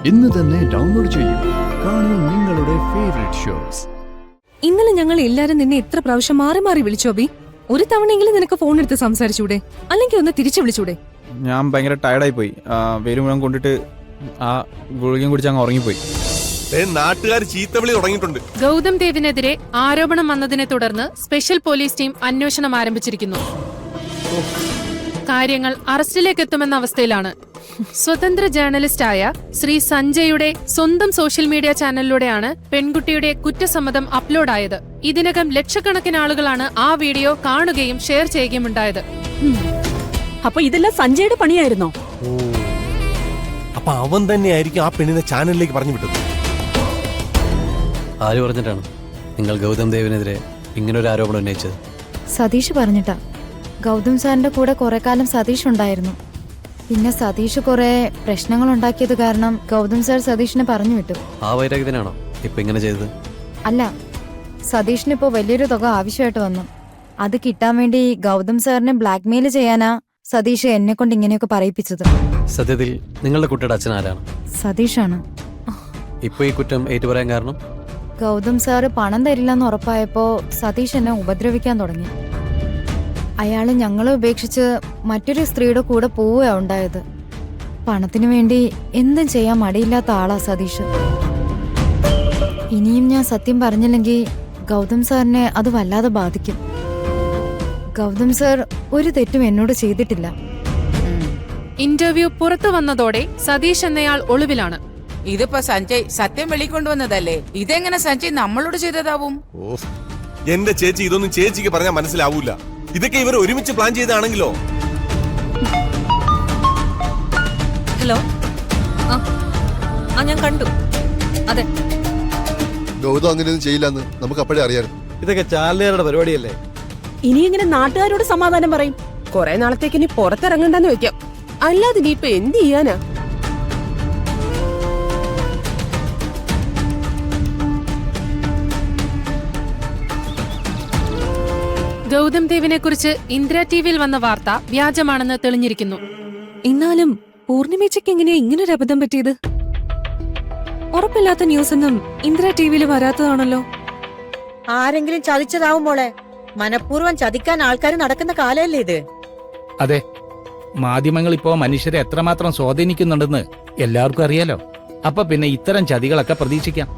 ഇന്ന് തന്നെ ഡൗൺലോഡ് ചെയ്യൂ. കാണൂ നിങ്ങളുടെ ഫേവറേറ്റ് ഷോസ്. ഇന്നലെ ഞങ്ങൾ എല്ലാരും നിന്നെ എത്ര പ്രാവശ്യം മാറി മാറി വിളിച്ചോ ബി? ഒരു തവണയെങ്കിലും നിനക്ക് ഫോൺ എടുത്ത് സംസാരിച്ചൂടെ? അല്ലെങ്കിൽ ഒന്ന് തിരിച്ചു വിളിച്ചൂടെ? ഞാൻ ഭയങ്കര ടയർഡായി പോയി. വെയിൽ മുഴുവൻ കൊണ്ടിട്ട് ആ ഗുളികയും കുടിച്ച് അങ്ങ് ഉറങ്ങിപ്പോയി. നാട്ടുകാർ ചീത്തവിളി തുടങ്ങിയിട്ടുണ്ട്. ഗൗതം ദേവിനെതിരെ ആരോപണം വന്നതിനെ തുടർന്ന് സ്പെഷ്യൽ പോലീസ് ടീം അന്വേഷണം ആരംഭിച്ചിരിക്കുന്നു. കാര്യങ്ങൾ അറസ്റ്റിലേക്ക് എത്തുമെന്ന അവസ്ഥയിലാണ്. സ്വതന്ത്ര ജേർണലിസ്റ്റായ ശ്രീ സഞ്ജയുടെ സ്വന്തം സോഷ്യൽ മീഡിയ ചാനലിലൂടെയാണ് പെൺകുട്ടിയുടെ കുറ്റസമ്മതം അപ്ലോഡായത്. ഇതിനകം ലക്ഷക്കണക്കിന് ആളുകളാണ് ആ വീഡിയോ കാണുകയും ഷെയർ ചെയ്യുകയും ഉണ്ടായത്. അപ്പൊ ഇതെല്ലാം സഞ്ജയുടെ പണിയായിരുന്നോ? അപ്പൊ അവൻ തന്നെയായിരിക്കും ആ പെണ്ണിനെ ചാനലിലേക്ക് പറഞ്ഞു വിട്ടത്. ആര് പറഞ്ഞിട്ടാണ് നിങ്ങൾ ഗൗതം ദേവിനെതിരെ ഇങ്ങനൊരു ആരോപണം ഉന്നയിച്ചത്? സതീഷ് പറഞ്ഞിട്ടാ. ഗൗതം സാറിന്റെ കൂടെ കുറെ കാലം സതീഷ് ഉണ്ടായിരുന്നു. പിന്നെ സതീഷ് കുറെ പ്രശ്നങ്ങൾ ഉണ്ടാക്കിയത് കാരണം ഗൗതം സാർ സതീഷിനെ പറഞ്ഞു വിട്ടു. ആ വൈരാഗ്യത്തിനാണോ ഇപ്പൊ ഇങ്ങനെ ചെയ്തത്? അല്ല, സതീഷിന് ഇപ്പോ വലിയൊരു തുക ആവശ്യമായിട്ട് വന്നു. അത് കിട്ടാൻ വേണ്ടി ഗൗതം സാറിനെ ബ്ലാക്ക്മെയിൽ ചെയ്യാനാ സതീഷ് എന്നെ കൊണ്ട് ഇങ്ങനെയൊക്കെ പറയിപ്പിച്ചത്. സത്യത്തിൽ നിങ്ങളുടെ കുട്ടിയുടെ അച്ഛൻ ആരാണ്? സതീഷാണ്. ഇപ്പൊ ഈ കുറ്റം ഏറ്റുപറയാൻ കാരണം? ഗൗതം സാറ് പണം തരില്ലെന്ന് ഉറപ്പായപ്പോ സതീഷ് എന്നെ ഉപദ്രവിക്കാൻ തുടങ്ങി. അയാള് ഞങ്ങളെ ഉപേക്ഷിച്ച് മറ്റൊരു സ്ത്രീയുടെ കൂടെ പോവുകയാ ഉണ്ടായത്. പണത്തിനു വേണ്ടി എന്തും ചെയ്യാൻ മടിയില്ലാത്ത ആളാ സതീഷ്. ഇനിയും ഞാൻ സത്യം പറഞ്ഞില്ലെങ്കിൽ ഗൗതം സാറിനെ അത് വല്ലാതെ ബാധിക്കും. ഗൗതം സാർ ഒരു തെറ്റും എന്നോട് ചെയ്തിട്ടില്ല. ഇന്റർവ്യൂ പുറത്തു വന്നതോടെ സതീഷ് എന്നയാൾ ഒളിവിലാണ്. ഇതിപ്പോ സഞ്ജയ് സത്യം വെളിക്കൊണ്ടുവന്നതല്ലേ? ഇതെങ്ങനെ സഞ്ജയ് നമ്മളോട് ചെയ്തതാവും? എന്റെ ചേച്ചി ഇതൊന്നും ചേച്ചിക്ക് പറഞ്ഞാൽ മനസ്സിലാവൂല. ഇതൊക്കെ ഇവർ ഒരുമിച്ച് പ്ലാൻ ചെയ്താണെങ്കിലോ? ഹലോ, ഞാൻ കണ്ടു. അതെ, ഗൗതം അങ്ങനെയൊന്നും ചെയ്യില്ലെന്ന് നമുക്ക് അപ്പോഴേ അറിയാമായിരുന്നു. ഇതൊക്കെ ചാനലുകാരുടെ പരിപാടിയല്ലേ? ഇനി ഇങ്ങനെ നാട്ടുകാരോട് സമാധാനം പറയും? കൊറേ നാളത്തേക്ക് ഇനി പുറത്തിറങ്ങണ്ടെന്ന് വെക്കാം. അല്ലാതെ നീ ഇപ്പൊ എന്ത് ചെയ്യാനാ? ഗൗതം ദേവിനെ കുറിച്ച് ഇന്ദിര ടിവിയിൽ വന്ന വാർത്ത വ്യാജമാണെന്ന് തെളിഞ്ഞിരിക്കുന്നു. എന്നാലും പൂർണിമേച്ചയ്ക്ക് എങ്ങനെയാ ഇങ്ങനൊരു അബദ്ധം പറ്റിയത്? ഉറപ്പില്ലാത്ത ന്യൂസ് ഒന്നും ഇന്ദിര ടിവിയിൽ വരാത്തതാണല്ലോ. ആരെങ്കിലും ചതിച്ചതാവും മോളെ. മനഃപൂർവ്വം ചതിക്കാൻ ആൾക്കാർ നടക്കുന്ന കാലല്ലേ ഇത്? അതെ, മാധ്യമങ്ങൾ ഇപ്പോ മനുഷ്യരെ എത്രമാത്രം സ്വാധീനിക്കുന്നുണ്ടെന്ന് എല്ലാവർക്കും അറിയാലോ. അപ്പൊ പിന്നെ ഇത്തരം ചതികളൊക്കെ പ്രതീക്ഷിക്കാം.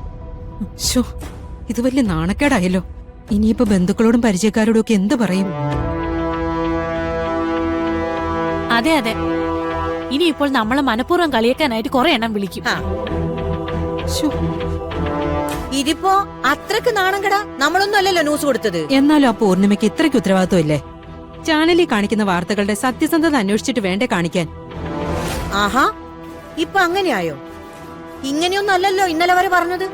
ഇത് വലിയ നാണക്കേടായല്ലോ. ഇനിയിപ്പോ ബന്ധുക്കളോടും പരിചയക്കാരോടും ഒക്കെ എന്ത് പറയും? അതെ അതെ, ഇനിയിപ്പോൾ നമ്മളെ മനഃപൂർവ്വം കളിയാക്കാനായിട്ട് കുറെ എണ്ണം വിളിക്കും. ഇതിപ്പോ അത്രക്ക് നാണംകട. നമ്മളൊന്നും അല്ലല്ലോ ന്യൂസ് കൊടുത്തത്. എന്നാലും ആ പൂർണിമയ്ക്ക് ഇത്രയ്ക്ക് ഉത്തരവാദിത്വം ഇല്ലേ? ചാനലിൽ കാണിക്കുന്ന വാർത്തകളുടെ സത്യസന്ധത അന്വേഷിച്ചിട്ട് വേണ്ടേ കാണിക്കാൻ? ആഹാ, ഇപ്പൊ അങ്ങനെയായോ? ഇങ്ങനെയൊന്നും അല്ലല്ലോ ഇന്നലെ വരെ പറഞ്ഞത്.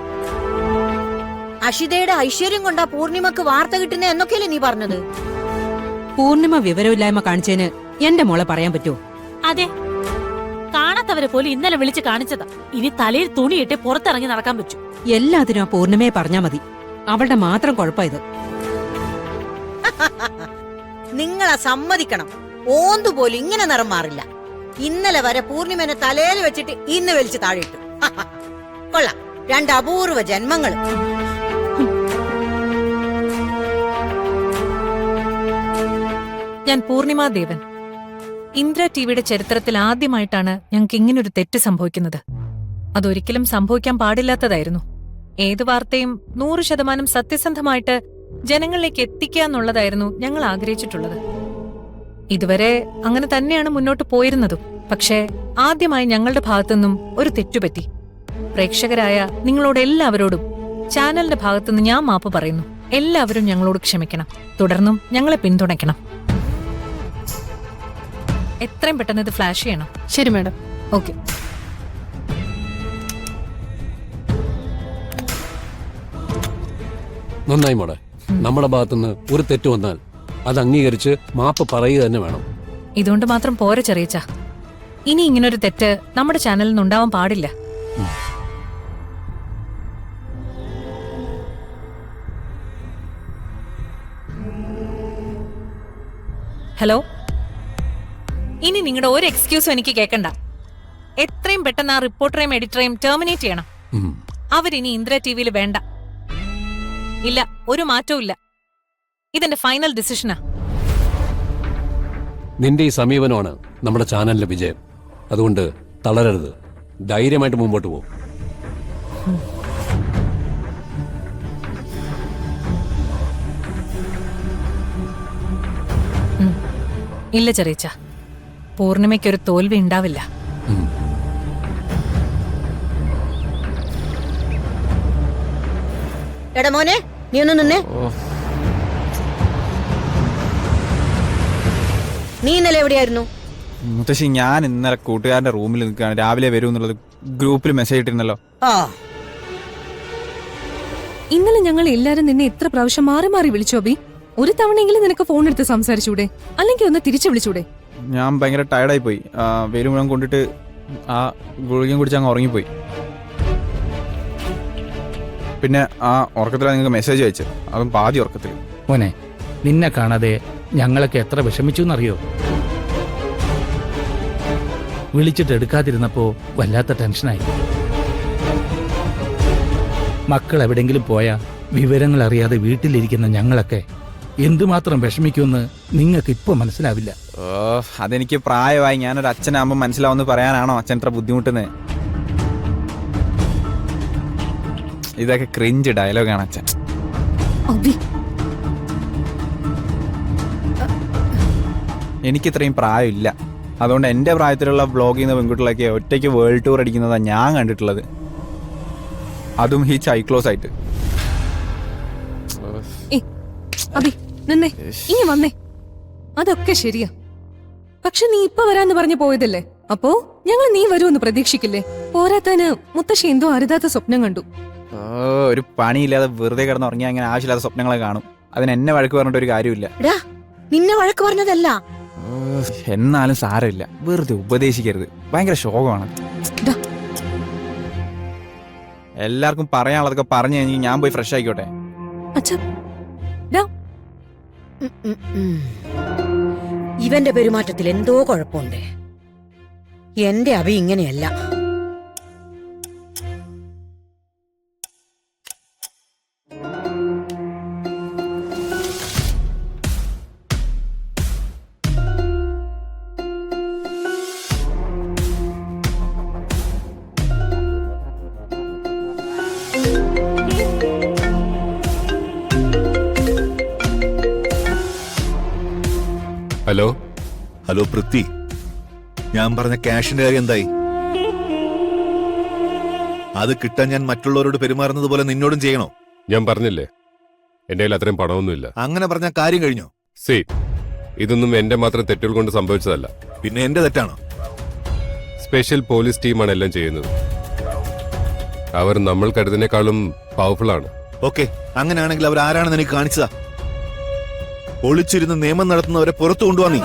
അഷിതയുടെ ഐശ്വര്യം കൊണ്ടാ പൂർണിമക്ക് വാർത്ത കിട്ടുന്ന എന്നൊക്കെയല്ലേ നീ പറഞ്ഞത്? പൂർണിമ വിവരമില്ലായ്മ കാണിച്ചതിന് എന്റെ മോളെ പറയാൻ പറ്റുമോ? അതെ, കാണാത്തവരെ പോലും ഇന്നലെ വിളിച്ച് കാണിച്ചതാ. ഇനി തലയിൽ തുണിയിട്ട് പുറത്തിറങ്ങി നടക്കാൻ പറ്റും. എല്ലാത്തിനും ആ പൂർണിമയെ പറഞ്ഞാ മതി. അവളുടെ മാത്രം കുഴപ്പം ഇത്. നിങ്ങളെ സമ്മതിക്കണം. ഓന്തുപോലും ഇങ്ങനെ നിറം മാറില്ല. ഇന്നലെ വരെ പൂർണിമനെ തലയിൽ വെച്ചിട്ട് ഇന്ന് വലിച്ച് താഴെയിട്ടു. കൊള്ളാം, രണ്ട് അപൂർവ ജന്മങ്ങൾ. ഞാൻ പൂർണിമ ദേവൻ. ഇന്ദിര ടിവിയുടെ ചരിത്രത്തിൽ ആദ്യമായിട്ടാണ് ഞങ്ങൾക്ക് ഇങ്ങനൊരു തെറ്റ് സംഭവിക്കുന്നത്. അതൊരിക്കലും സംഭവിക്കാൻ പാടില്ലാത്തതായിരുന്നു. ഏത് വാർത്തയും 100% സത്യസന്ധമായിട്ട് ജനങ്ങളിലേക്ക് എത്തിക്കുക എന്നുള്ളതായിരുന്നു ഞങ്ങൾ ആഗ്രഹിച്ചിട്ടുള്ളത്. ഇതുവരെ അങ്ങനെ തന്നെയാണ് മുന്നോട്ട് പോയിരുന്നതും. പക്ഷേ ആദ്യമായി ഞങ്ങളുടെ ഭാഗത്തുനിന്നും ഒരു തെറ്റുപറ്റി. പ്രേക്ഷകരായ നിങ്ങളോട് എല്ലാവരോടും ചാനലിന്റെ ഭാഗത്തുനിന്ന് ഞാൻ മാപ്പ് പറയുന്നു. എല്ലാവരും ഞങ്ങളോട് ക്ഷമിക്കണം. തുടർന്നും ഞങ്ങളെ പിന്തുണയ്ക്കണം. എത്രയും പെട്ടെന്ന് ഇത് ഫ്ലാഷ് ചെയ്യണം. ശരി മാഡം. ഓക്കെ. നന്നായി മോളെ. നമ്മുടെ ഭാഗത്തുനിന്ന് ഒരു തെറ്റ് വന്നാൽ അത് അംഗീകരിച്ച് മാപ്പ് പറയുക തന്നെ വേണം. ഇതുകൊണ്ട് മാത്രം പോരെ ചെറിയച്ച. ഇനി ഇങ്ങനൊരു തെറ്റ് നമ്മുടെ ചാനലിൽ നിന്ന് ഉണ്ടാവാൻ പാടില്ല. ഹലോ, ഇനി നിങ്ങളുടെ ഒരു എക്സ്ക്യൂസും എനിക്ക് കേൾക്കണ്ട. എത്രയും പെട്ടെന്ന് ആ റിപ്പോർട്ടറെയും എഡിറ്ററെയും ടെർമിനേറ്റ് ചെയ്യണം. ഉം. അവരിനി ഇന്ദ്ര ടിവിയിൽ വേണ്ട. ഇല്ല, ഒരു മാറ്റവും ഇല്ല. ഇതെന്റെ ഫൈനൽ ഡിസിഷനാ. നിന്റെ ഈ സമീപനമാണ് നമ്മുടെ ചാനലിന്റെ വിജയം. അതുകൊണ്ട് തളരരുത്, ധൈര്യമായിട്ട് മുമ്പോട്ട് പോകും. ഇല്ല ചെറിയച്ച, പൂർണിമയ്ക്കൊരു തോൽവി ഉണ്ടാവില്ല. എടാ മോനെ, നീ ഒന്ന് നിന്നേ. നീ ഇന്നലെ എവിടെയായിരുന്നു? മുത്തശ്ശി, ഞാൻ ഇന്നലെ കൂട്ടുകാരന്റെ റൂമിൽ നിൽക്കുകയാണ്. രാവിലെ വരും എന്നുള്ളത് ഗ്രൂപ്പിൽ മെസ്സേജ് ഇട്ടിരുന്നല്ലോ. ആ, ഇന്നലെ ഞങ്ങൾ എല്ലാരും നിന്നെ എത്ര പ്രാവശ്യം മാറി മാറി വിളിച്ചു അബി? ഒരു തവണയെങ്കിലും നിനക്ക് ഫോൺ എടുത്ത് സംസാരിച്ചൂടെ? അല്ലെങ്കിൽ ഒന്ന് തിരിച്ചു വിളിച്ചൂടെ? ഞാൻ ഭയങ്കര ടയർഡായി പോയി. വെയിൽ മുഴുവൻ കൊണ്ടിട്ട് ആ ഗുളികയും കുടിച്ച് അങ്ങ് ഉറങ്ങിപ്പോയി. പിന്നെ ആ ഉറക്കത്തിലാണ് നിങ്ങൾക്ക് മെസ്സേജ് അയച്ചു, അതും പാതി ഉറക്കത്തിൽ. മോനെ, നിന്നെ കാണാതെ ഞങ്ങളൊക്കെ എത്ര വിഷമിച്ചു എന്നറിയോ? വിളിച്ചിട്ട് എടുക്കാതിരുന്നപ്പോ വല്ലാത്ത ടെൻഷനായി. മക്കൾ എവിടെങ്കിലും പോയാ വിവരങ്ങൾ അറിയാതെ വീട്ടിലിരിക്കുന്ന ഞങ്ങളൊക്കെ എന്തുമാത്രം വിഷമിക്കുമെന്ന് നിങ്ങൾക്ക് ഇപ്പൊ മനസ്സിലാവില്ല. അതെനിക്ക് പ്രായമായി. ഞാനൊരു അച്ഛനാകുമ്പോൾ മനസ്സിലാവുമെന്ന് പറയാനാണോ അച്ഛൻ ഇത്ര ബുദ്ധിമുട്ടുന്നത്? ഇതൊക്കെ ക്രിഞ്ച് ഡയലോഗാണ് അച്ഛൻ. എനിക്കിത്രയും പ്രായമില്ല. അതുകൊണ്ട് എൻ്റെ പ്രായത്തിലുള്ള വ്ളോഗ് ചെയ്യുന്ന പെൺകുട്ടികളൊക്കെ ഒറ്റയ്ക്ക് വേൾഡ് ടൂർ അടിക്കുന്നതാണ് ഞാൻ കണ്ടിട്ടുള്ളത്. അതും ഈ ചൈക്ലോസ് ആയിട്ട്. അബി നിന്നെ ഇനി വന്നേ. അതൊക്കെ ശരിയാ, പക്ഷെ നീ ഇപ്പൊ വരാന്ന് പറഞ്ഞു പോയതല്ലേ? അപ്പോ ഞങ്ങൾ നീ വരുമെന്ന് പ്രതീക്ഷിക്കില്ലേ? പോരാത്തതിന് മുത്തശ്ശി എന്തോ അരുതാത്ത സ്വപ്നം കണ്ടു. ഒരു പണിയില്ലാതെ വെറുതെ കിടന്ന് ഉറങ്ങിയാൽ അങ്ങനെ ആവശ്യമില്ലാത്ത സ്വപ്നങ്ങളെ കാണും. അതിന് എന്നെ വഴക്ക് പറഞ്ഞിട്ട് ഒരു കാര്യമില്ല. നിന്നെ വഴക്ക് പറഞ്ഞതല്ല. എന്നാലും സാരമില്ല, വെറുതെ ഉപദേശിക്കരുത്. ഭയങ്കര ശോകമാണ്. എല്ലാവർക്കും പറയാനുള്ളതൊക്കെ പറഞ്ഞു കഴിഞ്ഞാൽ ഞാൻ പോയി ഫ്രഷ് ആയിക്കോട്ടെ. ഇവന്റെ പെരുമാറ്റത്തിൽ എന്തോ കുഴപ്പമുണ്ട്. എന്റെ അഭി ഇങ്ങനെയല്ല. ഹലോ ഹലോ പൃഥ്വി, ഞാൻ പറഞ്ഞ ക്യാഷിന്റെ കാര്യം എന്തായി? അത് കിട്ടാൻ ഞാൻ മറ്റുള്ളവരോട് പെരുമാറുന്നത് പോലെ നിന്നോടും ചെയ്യണോ? ഞാൻ പറഞ്ഞില്ലേ, എന്റെ കയ്യിൽ അത്രയും പണമൊന്നുമില്ല. അങ്ങനെ പറഞ്ഞ കാര്യം കഴിഞ്ഞോ? ഇതൊന്നും എന്റെ മാത്രം തെറ്റുകൾ കൊണ്ട് സംഭവിച്ചതല്ല. പിന്നെ എന്റെ തെറ്റാണോ? സ്പെഷ്യൽ പോലീസ് ടീമാണ് എല്ലാം ചെയ്യുന്നത്. അവർ നമ്മൾ കരുതിനേക്കാളും പവർഫുൾ ആണ്. ഓക്കെ, അങ്ങനെയാണെങ്കിൽ അവർ ആരാണെന്ന് എനിക്ക് കാണിച്ചതാ. ഒളിച്ചിരുന്ന് നിയമം നടത്തുന്നവരെ പുറത്തു കൊണ്ടുപോവാ നീ.